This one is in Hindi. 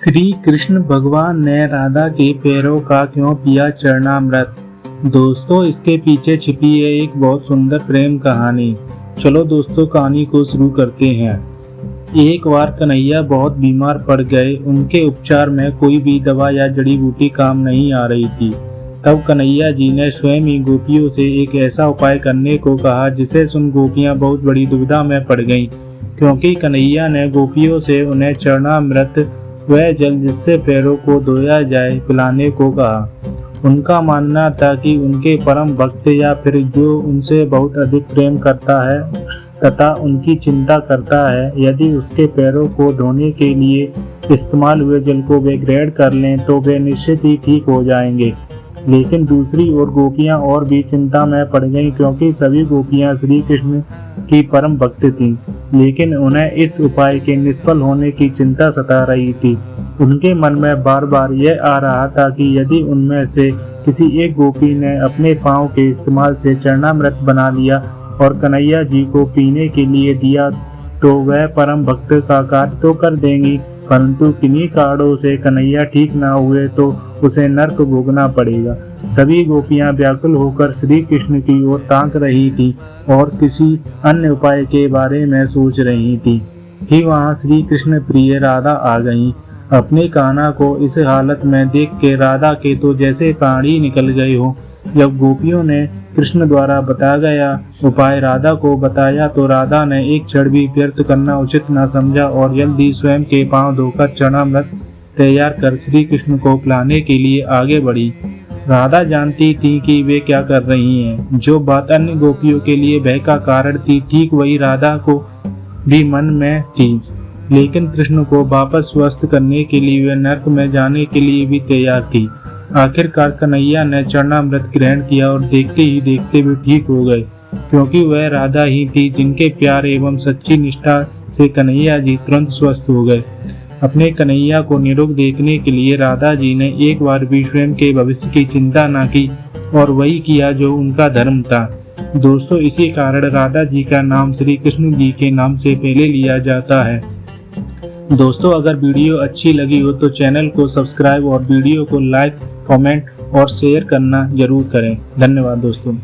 श्री कृष्ण भगवान ने राधा के पैरों का क्यों पिया चरणामृत। दोस्तों, इसके पीछे छिपी है एक बहुत सुंदर प्रेम कहानी। चलो दोस्तों, कहानी को शुरू करते हैं। एक बार कन्हैया बहुत बीमार पड़ गए। उनके उपचार में कोई भी दवा या जड़ी बूटी काम नहीं आ रही थी। तब कन्हैया जी ने स्वयं ही गोपियों से एक ऐसा उपाय करने को कहा जिसे सुन गोपियां बहुत बड़ी दुविधा में पड़ गईं, क्योंकि कन्हैया ने गोपियों से उन्हें चरणामृत, वह जल जिससे पैरों को धोया जाए, पिलाने को कहा। उनका मानना था कि उनके परम भक्त या फिर जो उनसे बहुत अधिक प्रेम करता है तथा उनकी चिंता करता है, यदि उसके पैरों को धोने के लिए इस्तेमाल हुए जल को वे ग्रहण कर लें तो वे निश्चित ही ठीक हो जाएंगे। लेकिन दूसरी ओर गोपियां और भी चिंता में पड़ गईं, क्योंकि सभी गोपियां श्री कृष्ण की परम भक्त थीं, लेकिन उन्हें इस उपाय के निष्फल होने की चिंता सता रही थी। उनके मन में बार बार यह आ रहा था कि यदि उनमें से किसी एक गोपी ने अपने पांव के इस्तेमाल से चरणामृत बना लिया और कन्हैया जी को पीने के लिए दिया तो वह परम भक्त का कार्य तो कर देंगी, परंतु किन्हीं कारणों से कन्हैया ठीक न हुए तो उसे नरक भोगना पड़ेगा। सभी गोपियां व्याकुल होकर श्री कृष्ण की ओर ताक रही थी और किसी अन्य उपाय के बारे में सोच रही थी कि वहां श्री कृष्ण प्रिय राधा आ गईं। अपने कान्हा को इस हालत में देख के राधा के तो जैसे प्राण ही निकल गए हो। जब गोपियों ने कृष्ण द्वारा बताया गया उपाय राधा को बताया तो राधा ने एक क्षण भी व्यर्थ करना उचित न समझा और जल्दी स्वयं के पांव धोकर चरणामृत तैयार कर श्री कृष्ण को पिलाने के लिए आगे बढ़ी। राधा जानती थी कि वे क्या कर रही हैं। जो बात अन्य गोपियों के लिए भय का कारण थी, ठीक वही राधा को भी मन में थी। लेकिन कृष्ण को वापस स्वस्थ करने के लिए वे नरक में जाने के लिए भी तैयार थी। आखिरकार कन्हैया ने चरणामृत ग्रहण किया और देखते ही देखते वे ठीक हो गए, क्योंकि वह राधा ही थी जिनके प्यार एवं सच्ची निष्ठा से कन्हैया जी तुरंत स्वस्थ हो गए। अपने कन्हैया को निरोग देखने के लिए राधा जी ने एक बार भी स्वयं के भविष्य की चिंता न की और वही किया जो उनका धर्म था। दोस्तों, इसी कारण राधा जी का नाम श्री कृष्ण जी के नाम से पहले लिया जाता है। दोस्तों, अगर वीडियो अच्छी लगी हो तो चैनल को सब्सक्राइब और वीडियो को लाइक, कमेंट और शेयर करना जरूर करें। धन्यवाद दोस्तों।